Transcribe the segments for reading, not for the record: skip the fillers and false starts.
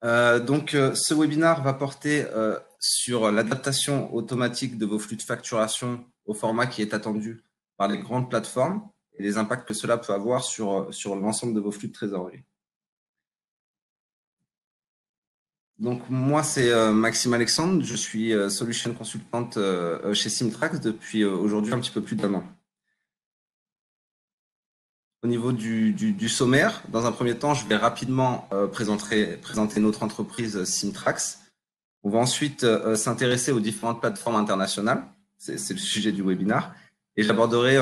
Ce webinaire va porter sur l'adaptation automatique de vos flux de facturation au format qui est attendu par les grandes plateformes et les impacts que cela peut avoir sur l'ensemble de vos flux de trésorerie. Donc, moi, c'est Maxime Alexandre. Je suis solution consultante chez Simtrax depuis aujourd'hui un petit peu plus d'un an. Au niveau du sommaire, dans un premier temps, je vais rapidement présenter notre entreprise Simtrax. On va ensuite s'intéresser aux différentes plateformes internationales. C'est le sujet du webinaire. Et j'aborderai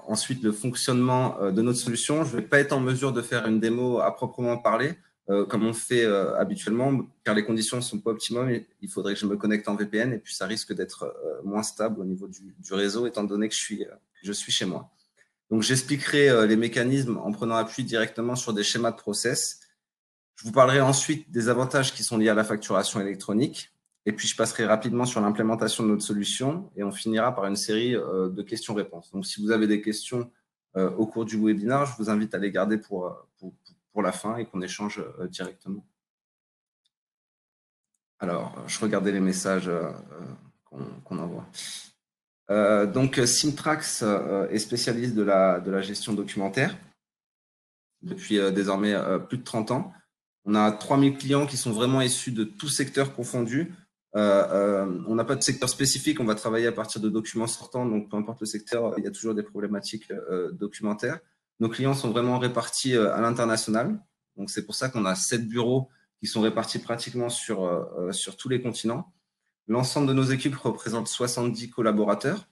ensuite le fonctionnement de notre solution. Je ne vais pas être en mesure de faire une démo à proprement parler, comme on fait habituellement, car les conditions ne sont pas optimales. Et il faudrait que je me connecte en VPN et puis ça risque d'être moins stable au niveau du réseau, étant donné que je suis chez moi. Donc, j'expliquerai les mécanismes en prenant appui directement sur des schémas de process. Je vous parlerai ensuite des avantages qui sont liés à la facturation électronique. Et puis, je passerai rapidement sur l'implémentation de notre solution et on finira par une série de questions-réponses. Donc, si vous avez des questions au cours du webinaire, je vous invite à les garder pour la fin et qu'on échange directement. Alors, je regardais les messages qu'on envoie. Simtrax est spécialiste de la gestion documentaire depuis désormais plus de 30 ans. On a 3000 clients qui sont vraiment issus de tout secteur confondu. On n'a pas de secteur spécifique, on va travailler à partir de documents sortants, donc peu importe le secteur, il y a toujours des problématiques documentaires. Nos clients sont vraiment répartis à l'international, donc c'est pour ça qu'on a 7 bureaux qui sont répartis pratiquement sur tous les continents. L'ensemble de nos équipes représente 70 collaborateurs.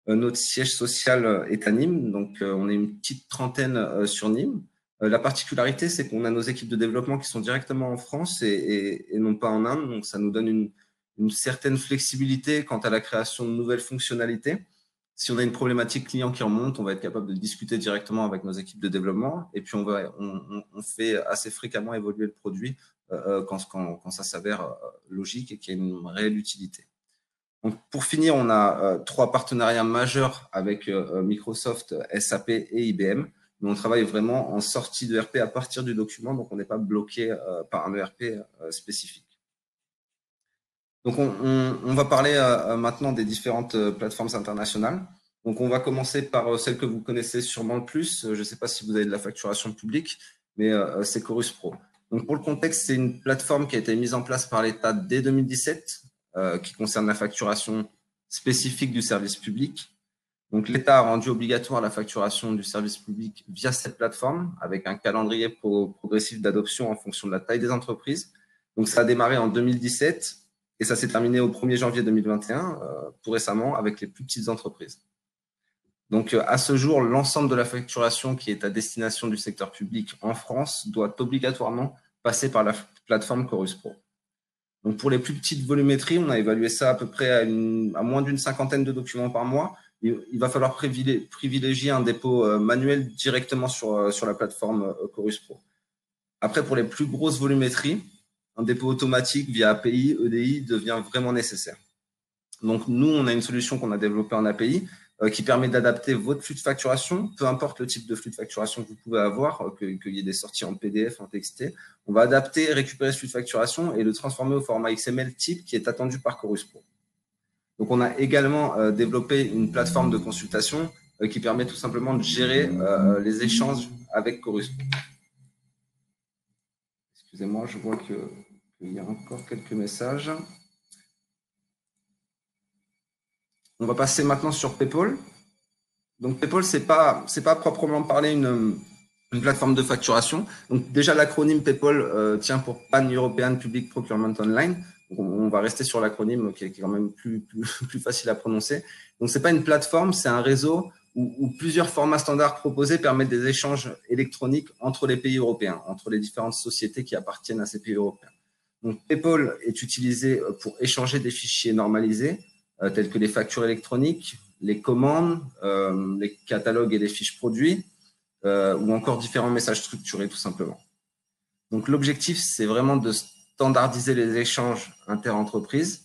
Notre siège social est à Nîmes, donc on est une petite trentaine sur Nîmes. La particularité, c'est qu'on a nos équipes de développement qui sont directement en France et non pas en Inde, donc ça nous donne une certaine flexibilité quant à la création de nouvelles fonctionnalités. Si on a une problématique client qui remonte, on va être capable de discuter directement avec nos équipes de développement et puis on fait assez fréquemment évoluer le produit quand ça s'avère logique et qu'il y a une réelle utilité. Donc, pour finir, on a 3 partenariats majeurs avec Microsoft, SAP et IBM. Mais on travaille vraiment en sortie d'ERP à partir du document, donc on n'est pas bloqué par un ERP spécifique. Donc, on va parler maintenant des différentes plateformes internationales. Donc, on va commencer par celle que vous connaissez sûrement le plus. Je ne sais pas si vous avez de la facturation publique, mais c'est Chorus Pro. Donc, pour le contexte, c'est une plateforme qui a été mise en place par l'État dès 2017, qui concerne la facturation spécifique du service public. Donc, l'État a rendu obligatoire la facturation du service public via cette plateforme, avec un calendrier progressif d'adoption en fonction de la taille des entreprises. Donc, ça a démarré en 2017 et ça s'est terminé au 1er janvier 2021, tout récemment, avec les plus petites entreprises. Donc, à ce jour, l'ensemble de la facturation qui est à destination du secteur public en France doit obligatoirement passer par la plateforme Chorus Pro. Donc, pour les plus petites volumétries, on a évalué ça à peu près à moins d'une cinquantaine de documents par mois. Il va falloir privilégier un dépôt manuel directement sur la plateforme Chorus Pro. Après, pour les plus grosses volumétries, un dépôt automatique via API, EDI devient vraiment nécessaire. Donc, nous, on a une solution qu'on a développée en API qui permet d'adapter votre flux de facturation, peu importe le type de flux de facturation que vous pouvez avoir, qu'il y ait des sorties en PDF, en TXT. On va adapter, récupérer ce flux de facturation et le transformer au format XML type qui est attendu par Chorus Pro. Donc, on a également développé une plateforme de consultation qui permet tout simplement de gérer les échanges avec Chorus Pro. Excusez-moi, je vois qu'il y a encore quelques messages. On va passer maintenant sur PayPal. Donc, PayPal, c'est pas proprement parler une plateforme de facturation. Donc, déjà, l'acronyme PayPal tient pour Pan-European Public Procurement Online. Donc, on va rester sur l'acronyme qui est quand même plus facile à prononcer. Donc, c'est pas une plateforme, c'est un réseau où plusieurs formats standards proposés permettent des échanges électroniques entre les pays européens, entre les différentes sociétés qui appartiennent à ces pays européens. Donc, PayPal est utilisé pour échanger des fichiers normalisés, tels que les factures électroniques, les commandes, les catalogues et les fiches produits, ou encore différents messages structurés, tout simplement. Donc, l'objectif, c'est vraiment de standardiser les échanges inter-entreprises.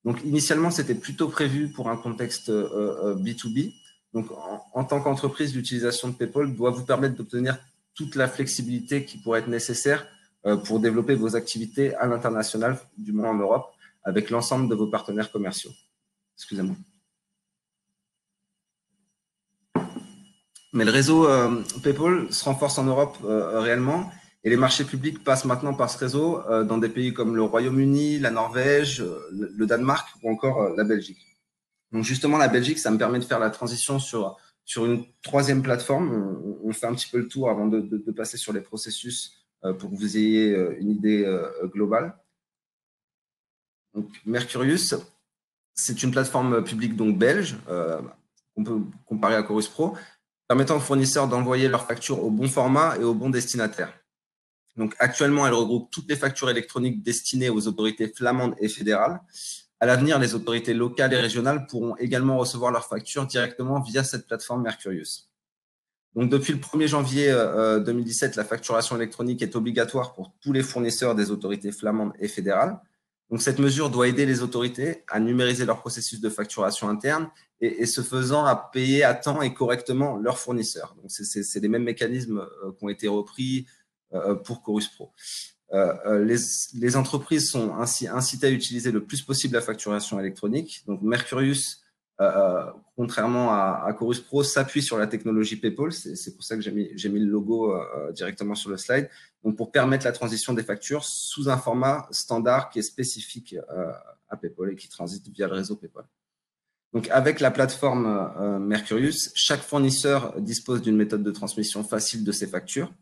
Donc, initialement, c'était plutôt prévu pour un contexte B2B. Donc, en tant qu'entreprise, l'utilisation de PayPal doit vous permettre d'obtenir toute la flexibilité qui pourrait être nécessaire pour développer vos activités à l'international, du moins en Europe, avec l'ensemble de vos partenaires commerciaux. Excusez-moi. Mais le réseau PayPal se renforce en Europe réellement et les marchés publics passent maintenant par ce réseau dans des pays comme le Royaume-Uni, la Norvège, le Danemark ou encore la Belgique. Donc justement, la Belgique, ça me permet de faire la transition sur une troisième plateforme. On fait un petit peu le tour avant de passer sur les processus pour que vous ayez une idée globale. Donc, Mercurius, c'est une plateforme publique donc belge, on peut comparer à Chorus Pro, permettant aux fournisseurs d'envoyer leurs factures au bon format et au bon destinataire. Donc actuellement, elle regroupe toutes les factures électroniques destinées aux autorités flamandes et fédérales. À l'avenir, les autorités locales et régionales pourront également recevoir leurs factures directement via cette plateforme Mercurius. Donc, depuis le 1er janvier 2017, la facturation électronique est obligatoire pour tous les fournisseurs des autorités flamandes et fédérales. Donc, cette mesure doit aider les autorités à numériser leur processus de facturation interne et ce faisant, à payer à temps et correctement leurs fournisseurs. Donc, c'est les mêmes mécanismes qui ont été repris pour Chorus Pro. Les entreprises sont ainsi incitées à utiliser le plus possible la facturation électronique. Donc, Mercurius, contrairement à Chorus Pro, s'appuie sur la technologie PayPal. C'est pour ça que j'ai mis le logo directement sur le slide. Donc, pour permettre la transition des factures sous un format standard qui est spécifique à PayPal et qui transite via le réseau PayPal. Donc, avec la plateforme Mercurius, chaque fournisseur dispose d'une méthode de transmission facile de ses factures.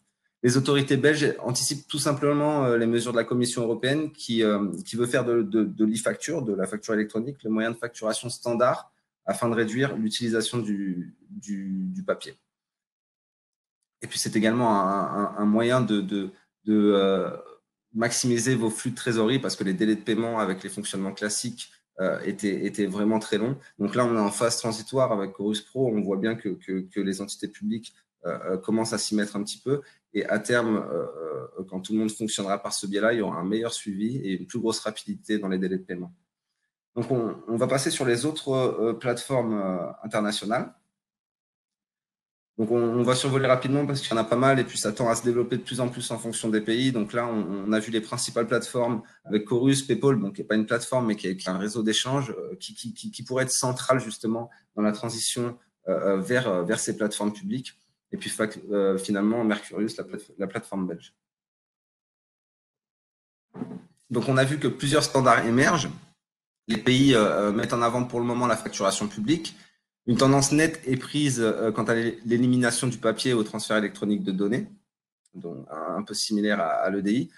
Les autorités belges anticipent tout simplement les mesures de la Commission européenne qui veut faire de l'e-facture, de la facture électronique, le moyen de facturation standard afin de réduire l'utilisation du papier. Et puis, c'est également un moyen de maximiser vos flux de trésorerie parce que les délais de paiement avec les fonctionnements classiques étaient vraiment très longs. Donc là, on est en phase transitoire avec Chorus Pro. On voit bien que les entités publiques commencent à s'y mettre un petit peu. Et à terme, quand tout le monde fonctionnera par ce biais-là, il y aura un meilleur suivi et une plus grosse rapidité dans les délais de paiement. Donc, on va passer sur les autres plateformes internationales. Donc, on va survoler rapidement parce qu'il y en a pas mal et puis ça tend à se développer de plus en plus en fonction des pays. Donc là, on a vu les principales plateformes avec Chorus, PayPal, donc qui n'est pas une plateforme mais qui est un réseau d'échange qui pourrait être central justement dans la transition vers ces plateformes publiques. Et puis finalement, Mercurius, la plateforme belge. Donc, on a vu que plusieurs standards émergent. Les pays mettent en avant pour le moment la facturation publique. Une tendance nette est prise quant à l'élimination du papier et au transfert électronique de données, donc un peu similaire à l'EDI.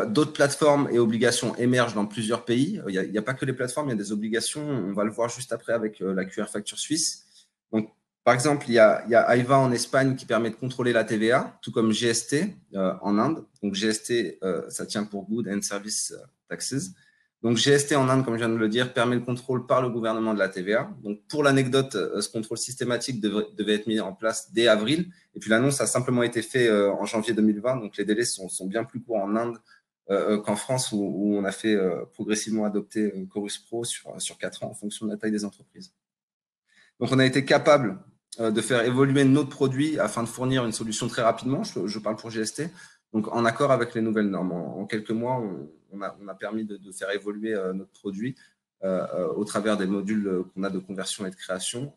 D'autres plateformes et obligations émergent dans plusieurs pays. Il n'y a pas que les plateformes, il y a des obligations. On va le voir juste après avec la QR Facture Suisse. Donc, par exemple, il y a AIVA en Espagne qui permet de contrôler la TVA, tout comme GST en Inde. Donc, GST, ça tient pour Good and Service Taxes. Donc, GST en Inde, comme je viens de le dire, permet le contrôle par le gouvernement de la TVA. Donc, pour l'anecdote, ce contrôle systématique devait être mis en place dès avril. Et puis, l'annonce a simplement été faite en janvier 2020. Donc, les délais sont bien plus courts en Inde qu'en France, où on a fait progressivement adopter Chorus Pro sur 4 ans en fonction de la taille des entreprises. Donc, on a été capable de faire évoluer notre produit afin de fournir une solution très rapidement. Je parle pour GST. Donc, en accord avec les nouvelles normes. En quelques mois, on a permis de faire évoluer notre produit au travers des modules qu'on a de conversion et de création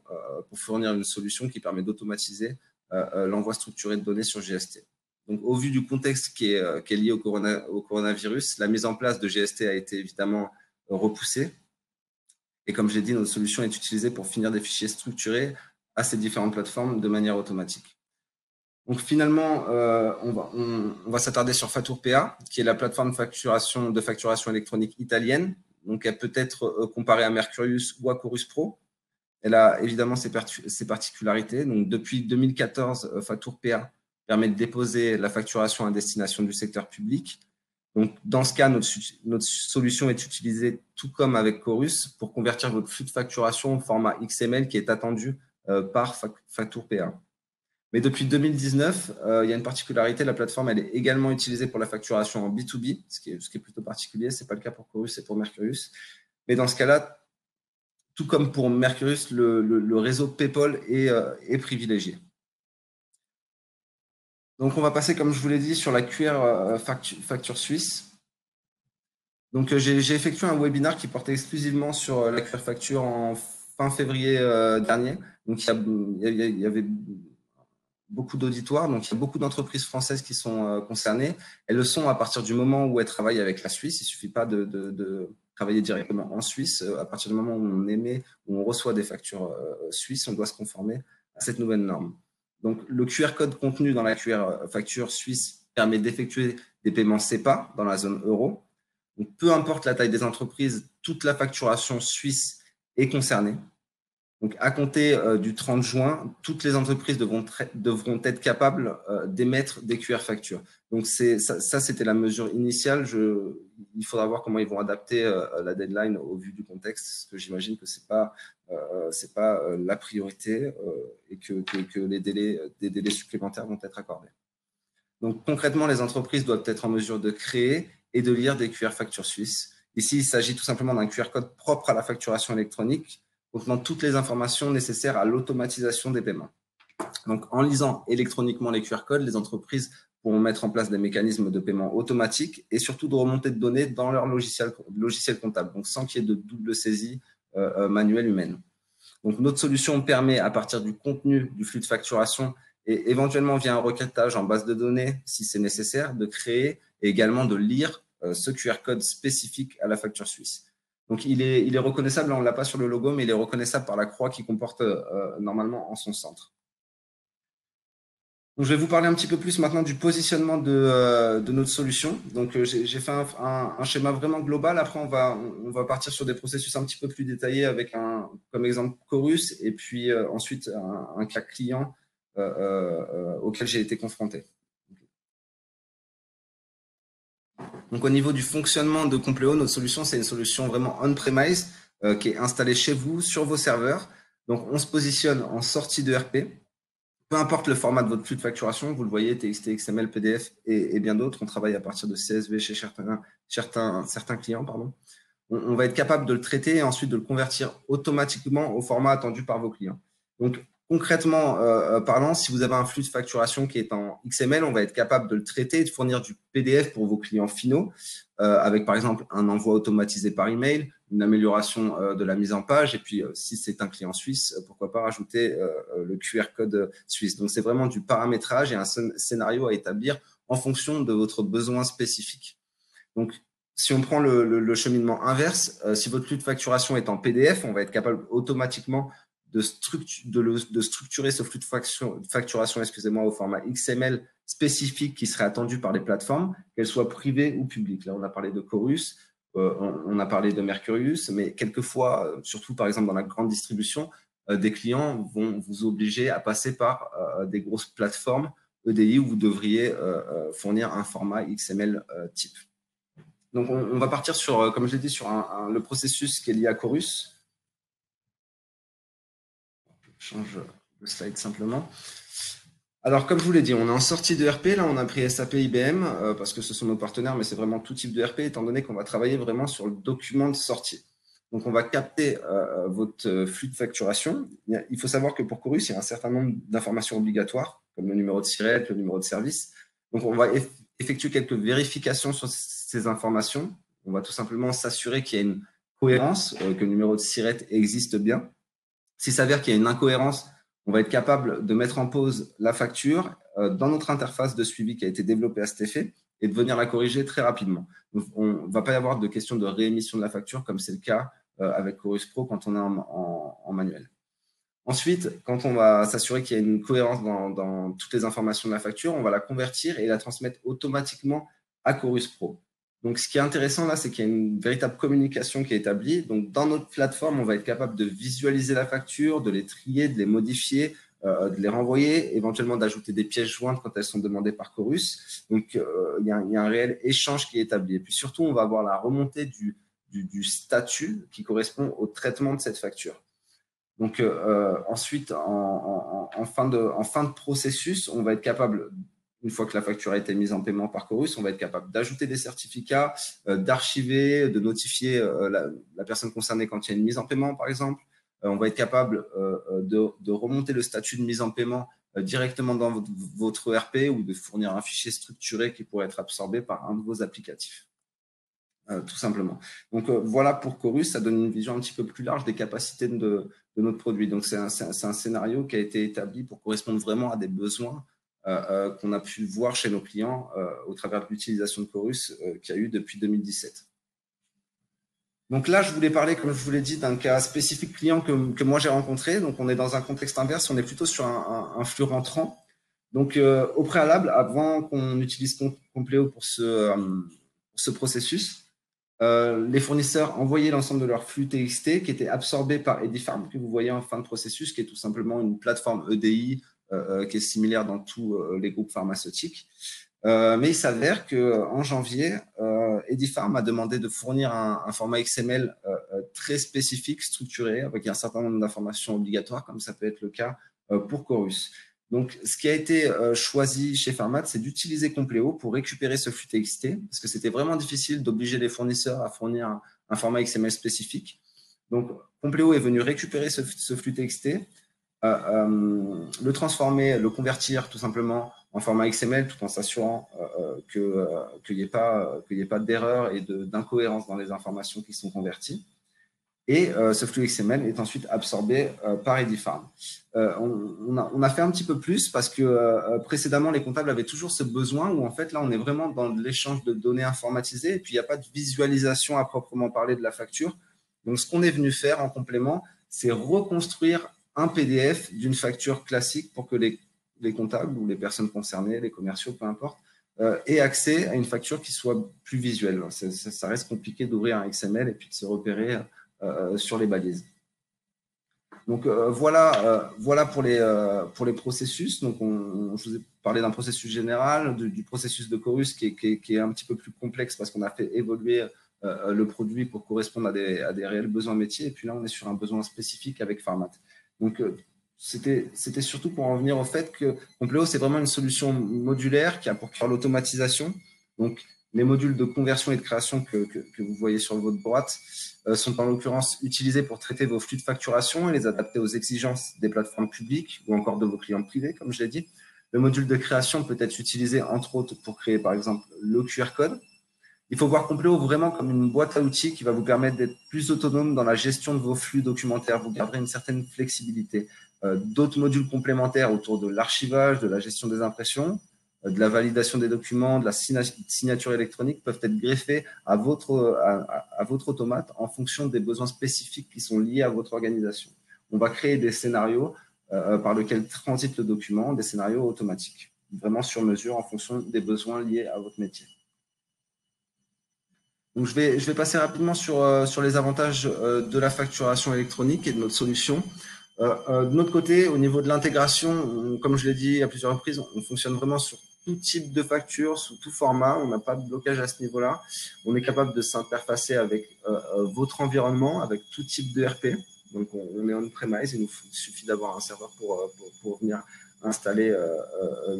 pour fournir une solution qui permet d'automatiser l'envoi structuré de données sur GST. Donc, au vu du contexte qui est lié au coronavirus, la mise en place de GST a été évidemment repoussée. Et comme je l'ai dit, notre solution est utilisée pour finir des fichiers structurés à ces différentes plateformes de manière automatique. Donc finalement, on va s'attarder sur FatourPA, qui est la plateforme de facturation électronique italienne. Donc elle peut être comparée à Mercurius ou à Chorus Pro. Elle a évidemment ses particularités. Donc depuis 2014, FatourPA permet de déposer la facturation à destination du secteur public. Donc, dans ce cas, notre solution est utilisée tout comme avec Chorus pour convertir votre flux de facturation au format XML qui est attendu par FatourPA. Mais depuis 2019, il y a une particularité, la plateforme elle est également utilisée pour la facturation en B2B, ce qui est plutôt particulier. Ce n'est pas le cas pour Chorus et pour Mercurius. Mais dans ce cas-là, tout comme pour Mercurius, le réseau PayPal est privilégié. Donc, on va passer, comme je vous l'ai dit, sur la QR facture suisse. Donc, j'ai effectué un webinaire qui portait exclusivement sur la QR facture en fin février dernier. Donc, il y avait beaucoup d'auditoires, donc il y a beaucoup d'entreprises françaises qui sont concernées. Elles le sont à partir du moment où elles travaillent avec la Suisse. Il ne suffit pas de travailler directement en Suisse. À partir du moment où on émet, où on reçoit des factures suisses, on doit se conformer à cette nouvelle norme. Donc, le QR code contenu dans la QR facture suisse permet d'effectuer des paiements SEPA dans la zone euro. Donc, peu importe la taille des entreprises, toute la facturation suisse est concernée. Donc, à compter du 30 juin, toutes les entreprises devront être capables d'émettre des QR factures. Donc, ça c'était la mesure initiale. Il faudra voir comment ils vont adapter la deadline au vu du contexte, parce que j'imagine que c'est pas la priorité et que des délais supplémentaires vont être accordés. Donc, concrètement, les entreprises doivent être en mesure de créer et de lire des QR factures suisses. Ici, il s'agit tout simplement d'un QR code propre à la facturation électronique, contenant toutes les informations nécessaires à l'automatisation des paiements. Donc, en lisant électroniquement les QR codes, les entreprises pourront mettre en place des mécanismes de paiement automatiques et surtout de remontée de données dans leur logiciel comptable, donc sans qu'il y ait de double saisie manuelle humaine. Donc, notre solution permet, à partir du contenu du flux de facturation et éventuellement via un requêtage en base de données, si c'est nécessaire, de créer et également de lire ce QR code spécifique à la facture suisse. Donc, il est reconnaissable, on ne l'a pas sur le logo, mais il est reconnaissable par la croix qui comporte normalement en son centre. Donc, je vais vous parler un petit peu plus maintenant du positionnement de notre solution. Donc, j'ai fait un schéma vraiment global. Après, on va partir sur des processus un petit peu plus détaillés avec comme exemple Chorus et puis ensuite un cas client auquel j'ai été confronté. Donc, au niveau du fonctionnement de Compleo, notre solution, c'est une solution vraiment on-premise qui est installée chez vous, sur vos serveurs. Donc, on se positionne en sortie de RP. Peu importe le format de votre flux de facturation, vous le voyez, TXT, XML, PDF et bien d'autres. On travaille à partir de CSV chez certains clients. On va être capable de le traiter et ensuite de le convertir automatiquement au format attendu par vos clients. Donc, concrètement parlant, si vous avez un flux de facturation qui est en XML, on va être capable de le traiter et de fournir du PDF pour vos clients finaux, avec par exemple un envoi automatisé par email, une amélioration de la mise en page, et puis si c'est un client suisse, pourquoi pas rajouter le QR code suisse. Donc, c'est vraiment du paramétrage et un scénario à établir en fonction de votre besoin spécifique. Donc, si on prend le cheminement inverse, si votre flux de facturation est en PDF, on va être capable automatiquement de structurer ce flux de facturation au format XML spécifique qui serait attendu par les plateformes, qu'elles soient privées ou publiques. Là, on a parlé de Chorus, on a parlé de Mercurius, mais quelquefois, surtout par exemple dans la grande distribution, des clients vont vous obliger à passer par des grosses plateformes EDI où vous devriez fournir un format XML type. Donc, on va partir sur, comme je l'ai dit, sur le processus qui est lié à Chorus. Je change le slide simplement. Alors, comme je vous l'ai dit, on est en sortie de RP. Là, on a pris SAP IBM parce que ce sont nos partenaires, mais c'est vraiment tout type de RP, étant donné qu'on va travailler vraiment sur le document de sortie. Donc, on va capter votre flux de facturation. Il faut savoir que pour Chorus, il y a un certain nombre d'informations obligatoires, comme le numéro de SIRET, le numéro de service. Donc, on va effectuer quelques vérifications sur ces informations. On va tout simplement s'assurer qu'il y a une cohérence, que le numéro de SIRET existe bien. S'il s'avère qu'il y a une incohérence, on va être capable de mettre en pause la facture dans notre interface de suivi qui a été développée à cet effet et de venir la corriger très rapidement. Donc, on ne va pas y avoir de question de réémission de la facture comme c'est le cas avec Chorus Pro quand on est en manuel. Ensuite, quand on va s'assurer qu'il y a une cohérence dans toutes les informations de la facture, on va la convertir et la transmettre automatiquement à Chorus Pro. Donc, ce qui est intéressant là, c'est qu'il y a une véritable communication qui est établie. Donc, dans notre plateforme, on va être capable de visualiser la facture, de les trier, de les modifier, de les renvoyer, éventuellement d'ajouter des pièces jointes quand elles sont demandées par Chorus. Donc, il y a un réel échange qui est établi. Et puis surtout, on va avoir la remontée du statut qui correspond au traitement de cette facture. Donc, ensuite, en fin de processus, on va être capable, une fois que la facture a été mise en paiement par Chorus, on va être capable d'ajouter des certificats, d'archiver, de notifier la personne concernée quand il y a une mise en paiement, par exemple. On va être capable de remonter le statut de mise en paiement directement dans votre ERP ou de fournir un fichier structuré qui pourrait être absorbé par un de vos applicatifs. Tout simplement. Donc, voilà pour Chorus, ça donne une vision un petit peu plus large des capacités de notre produit. Donc, c'est un scénario qui a été établi pour correspondre vraiment à des besoins qu'on a pu voir chez nos clients au travers de l'utilisation de Chorus qu'il y a eu depuis 2017. Donc là, je voulais parler, comme je vous l'ai dit, d'un cas spécifique client que moi j'ai rencontré. Donc, on est dans un contexte inverse, on est plutôt sur un flux rentrant. Donc, au préalable, avant qu'on utilise Compleo pour ce processus, les fournisseurs envoyaient l'ensemble de leur flux TXT qui était absorbé par Edifarm, que vous voyez en fin de processus, qui est tout simplement une plateforme EDI qui est similaire dans tous les groupes pharmaceutiques. Mais il s'avère qu'en janvier, Edifarm a demandé de fournir un format XML très spécifique, structuré, avec un certain nombre d'informations obligatoires, comme ça peut être le cas pour Chorus. Donc, ce qui a été choisi chez Pharmat, c'est d'utiliser Compleo pour récupérer ce flux TXT, parce que c'était vraiment difficile d'obliger les fournisseurs à fournir un format XML spécifique. Donc, Compleo est venu récupérer ce flux TXT, le transformer, le convertir tout simplement en format XML, tout en s'assurant qu'il n'y ait pas d'erreur et d'incohérence dans les informations qui sont converties. Et ce flux XML est ensuite absorbé par Edifarm. On a fait un petit peu plus parce que précédemment, les comptables avaient toujours ce besoin où en fait, là, on est vraiment dans l'échange de données informatisées et puis il n'y a pas de visualisation à proprement parler de la facture. Donc, ce qu'on est venu faire en complément, c'est reconstruire un PDF d'une facture classique pour que les comptables ou les personnes concernées, les commerciaux, peu importe, aient accès à une facture qui soit plus visuelle. Ça reste compliqué d'ouvrir un XML et puis de se repérer sur les balises. Donc voilà pour les processus. Donc je vous ai parlé d'un processus général, du processus de Chorus qui est un petit peu plus complexe parce qu'on a fait évoluer le produit pour correspondre à des réels besoins métiers. Et puis là, on est sur un besoin spécifique avec Pharmat. Donc c'était surtout pour en venir au fait que Compleo, c'est vraiment une solution modulaire qui a pour cœur l'automatisation. Donc les modules de conversion et de création que vous voyez sur votre droite sont en l'occurrence utilisés pour traiter vos flux de facturation et les adapter aux exigences des plateformes publiques ou encore de vos clients privés, comme je l'ai dit. Le module de création peut être utilisé, entre autres, pour créer, par exemple, le QR code. Il faut voir Compleo vraiment comme une boîte à outils qui va vous permettre d'être plus autonome dans la gestion de vos flux documentaires. Vous garderez une certaine flexibilité. D'autres modules complémentaires autour de l'archivage, de la gestion des impressions, de la validation des documents, de la signature électronique peuvent être greffés à votre automate en fonction des besoins spécifiques qui sont liés à votre organisation. On va créer des scénarios par lesquels transite le document, des scénarios automatiques, vraiment sur mesure en fonction des besoins liés à votre métier. Donc, je vais passer rapidement sur les avantages de la facturation électronique et de notre solution. De notre côté, au niveau de l'intégration, comme je l'ai dit à plusieurs reprises, on fonctionne vraiment sur tout type de facture, sous tout format. On n'a pas de blocage à ce niveau-là. On est capable de s'interfacer avec votre environnement, avec tout type de RP. Donc, on est on-premise. Il nous suffit d'avoir un serveur pour venir installer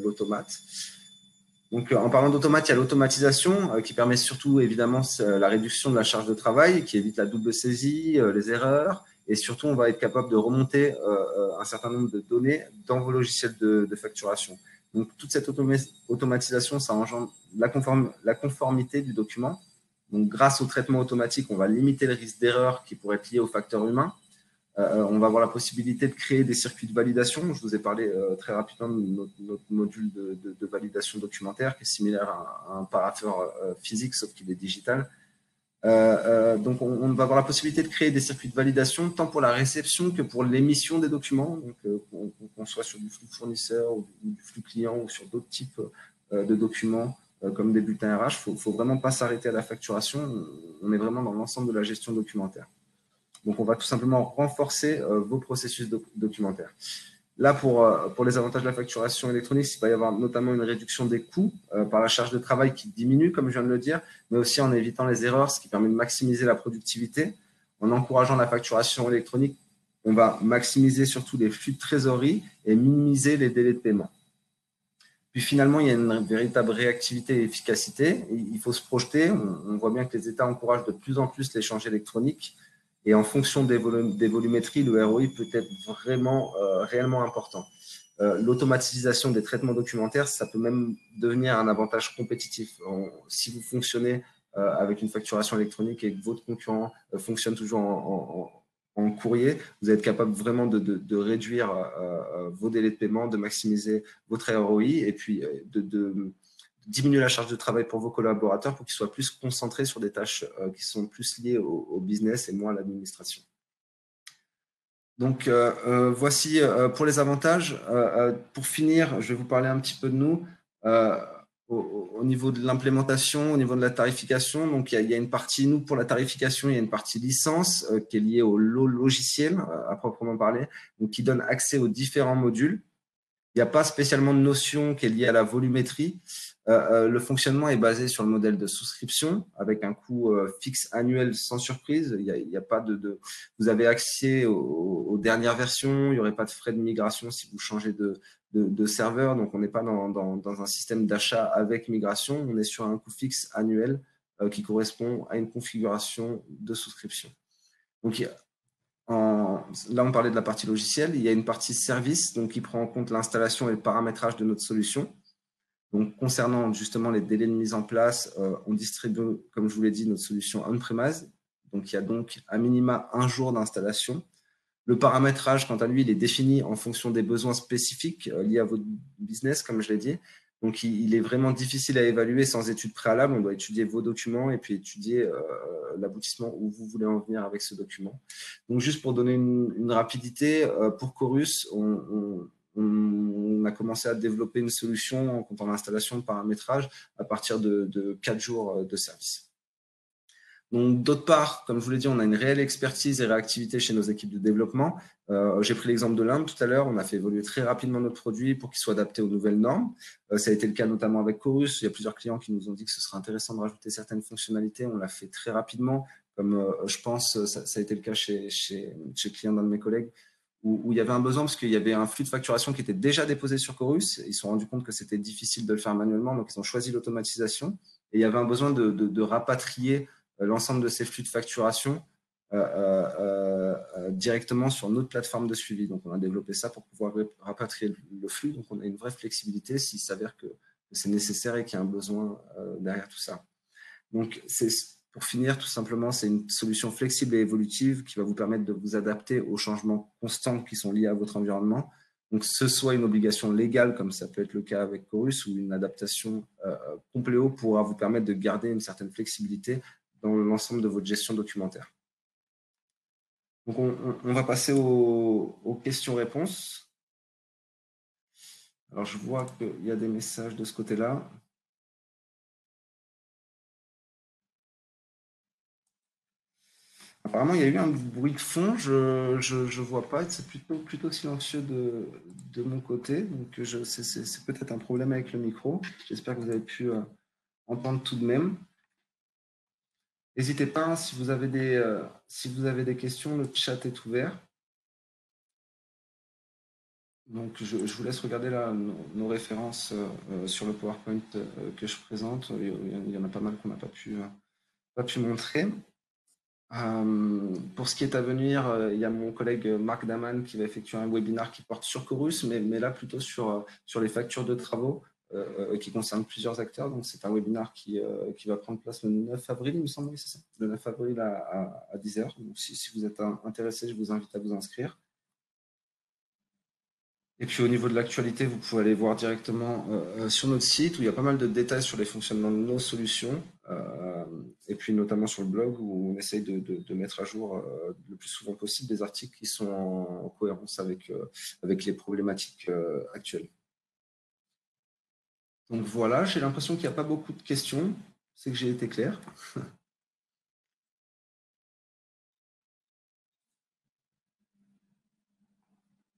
l'automate. Donc, en parlant d'automate, il y a l'automatisation qui permet surtout, évidemment, la réduction de la charge de travail, qui évite la double saisie, les erreurs. Et surtout, on va être capable de remonter un certain nombre de données dans vos logiciels de facturation. Donc, toute cette automatisation, ça engendre la conformité du document. Donc, grâce au traitement automatique, on va limiter le risque d'erreur qui pourrait être lié au facteur humain. On va avoir la possibilité de créer des circuits de validation. Je vous ai parlé très rapidement de notre module de validation documentaire qui est similaire à un parapheur physique, sauf qu'il est digital. Donc, on va avoir la possibilité de créer des circuits de validation tant pour la réception que pour l'émission des documents, donc qu'on soit sur du flux fournisseur ou du flux client ou sur d'autres types de documents comme des bulletins RH. Il ne faut vraiment pas s'arrêter à la facturation. On est vraiment dans l'ensemble de la gestion documentaire. Donc, on va tout simplement renforcer vos processus documentaires. Là, pour les avantages de la facturation électronique, il va y avoir notamment une réduction des coûts par la charge de travail qui diminue, comme je viens de le dire, mais aussi en évitant les erreurs, ce qui permet de maximiser la productivité. En encourageant la facturation électronique, on va maximiser surtout les flux de trésorerie et minimiser les délais de paiement. Puis finalement, il y a une véritable réactivité et efficacité. Il faut se projeter. On voit bien que les États encouragent de plus en plus l'échange électronique. Et en fonction des volumétries, le ROI peut être vraiment réellement important. l'automatisation des traitements documentaires, ça peut même devenir un avantage compétitif. Si vous fonctionnez avec une facturation électronique et que votre concurrent fonctionne toujours en courrier, vous êtes capable vraiment de réduire vos délais de paiement, de maximiser votre ROI et puis de diminuer la charge de travail pour vos collaborateurs pour qu'ils soient plus concentrés sur des tâches qui sont plus liées au business et moins à l'administration. Donc, voici pour les avantages. Pour finir, je vais vous parler un petit peu de nous. Au niveau de l'implémentation, au niveau de la tarification, donc il y a une partie, nous, pour la tarification, il y a une partie licence qui est liée au logiciel à proprement parler, donc qui donne accès aux différents modules. Il n'y a pas spécialement de notion qui est liée à la volumétrie. Le fonctionnement est basé sur le modèle de souscription avec un coût fixe annuel sans surprise. Il y a pas vous avez accès aux dernières versions. Il n'y aurait pas de frais de migration si vous changez de serveur. Donc, on n'est pas dans un système d'achat avec migration. On est sur un coût fixe annuel qui correspond à une configuration de souscription. Donc, là, on parlait de la partie logicielle. Il y a une partie service donc, qui prend en compte l'installation et le paramétrage de notre solution. Donc, concernant justement les délais de mise en place, on distribue, comme je vous l'ai dit, notre solution on-premise. Donc, il y a donc à minima un jour d'installation. Le paramétrage, quant à lui, il est défini en fonction des besoins spécifiques liés à votre business, comme je l'ai dit. Donc, il est vraiment difficile à évaluer sans étude préalable. On doit étudier vos documents et puis étudier l'aboutissement où vous voulez en venir avec ce document. Donc, juste pour donner une rapidité, pour Chorus, on a commencé à développer une solution en comptant l'installation de paramétrage à partir de 4 jours de service. Donc, d'autre part, comme je vous l'ai dit, on a une réelle expertise et réactivité chez nos équipes de développement. J'ai pris l'exemple de l'Inde tout à l'heure. On a fait évoluer très rapidement notre produit pour qu'il soit adapté aux nouvelles normes. Ça a été le cas notamment avec Chorus. Il y a plusieurs clients qui nous ont dit que ce serait intéressant de rajouter certaines fonctionnalités. On l'a fait très rapidement, comme je pense ça a été le cas chez le client d'un de mes collègues, où il y avait un besoin parce qu'il y avait un flux de facturation qui était déjà déposé sur Chorus. Ils se sont rendus compte que c'était difficile de le faire manuellement, donc ils ont choisi l'automatisation. Et il y avait un besoin de rapatrier l'ensemble de ces flux de facturation directement sur notre plateforme de suivi. Donc, on a développé ça pour pouvoir rapatrier le flux. Donc, on a une vraie flexibilité s'il s'avère que c'est nécessaire et qu'il y a un besoin derrière tout ça. Donc, pour finir, tout simplement, c'est une solution flexible et évolutive qui va vous permettre de vous adapter aux changements constants qui sont liés à votre environnement. Donc, que ce soit une obligation légale, comme ça peut être le cas avec Chorus, ou une adaptation Compléo pourra vous permettre de garder une certaine flexibilité dans l'ensemble de votre gestion documentaire. Donc, on va passer aux questions-réponses. Alors, je vois qu'il y a des messages de ce côté-là. Apparemment, il y a eu un bruit de fond. Je ne vois pas. C'est plutôt silencieux de mon côté. Donc, c'est peut-être un problème avec le micro. J'espère que vous avez pu entendre tout de même. N'hésitez pas, si vous avez des questions, le chat est ouvert. Donc, je vous laisse regarder là nos références sur le PowerPoint que je présente. Il y en a pas mal qu'on n'a pas pu montrer. Pour ce qui est à venir, il y a mon collègue Marc Daman qui va effectuer un webinaire qui porte sur Chorus, mais là plutôt sur les factures de travaux qui concernent plusieurs acteurs. Donc, c'est un webinaire qui va prendre place le 9 avril, il me semble, oui, c'est ça, le 9 avril à 10h. Donc, si vous êtes intéressé, je vous invite à vous inscrire. Et puis au niveau de l'actualité, vous pouvez aller voir directement sur notre site où il y a pas mal de détails sur les fonctionnements de nos solutions et puis notamment sur le blog où on essaye de mettre à jour le plus souvent possible des articles qui sont en cohérence avec les problématiques actuelles. Donc voilà, j'ai l'impression qu'il n'y a pas beaucoup de questions. C'est que j'ai été clair.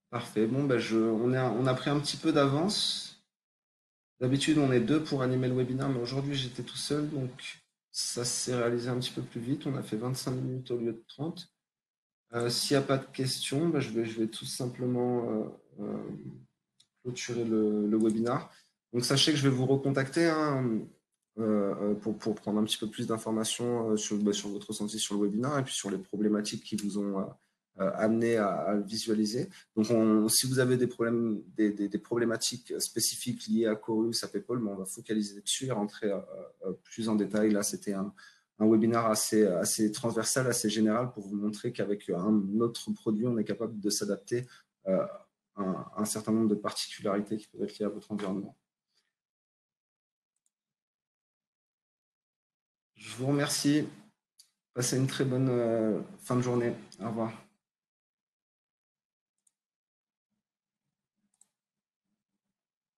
Parfait. Bon, ben on a pris un petit peu d'avance. D'habitude, on est deux pour animer le webinaire, mais aujourd'hui, j'étais tout seul, donc ça s'est réalisé un petit peu plus vite. On a fait 25 minutes au lieu de 30. S'il n'y a pas de questions, ben, je vais tout simplement clôturer le webinaire. Donc, sachez que je vais vous recontacter hein, pour prendre un petit peu plus d'informations sur votre ressenti sur le webinaire et puis sur les problématiques qui vous ont amené à le visualiser. Donc, si vous avez des problèmes, des problématiques spécifiques liées à Chorus, à PayPal, on va focaliser dessus et rentrer plus en détail. Là, c'était un webinaire assez transversal, assez général pour vous montrer qu'avec un autre produit, on est capable de s'adapter à un certain nombre de particularités qui peuvent être liées à votre environnement. Je vous remercie. Passez une très bonne fin de journée. Au revoir.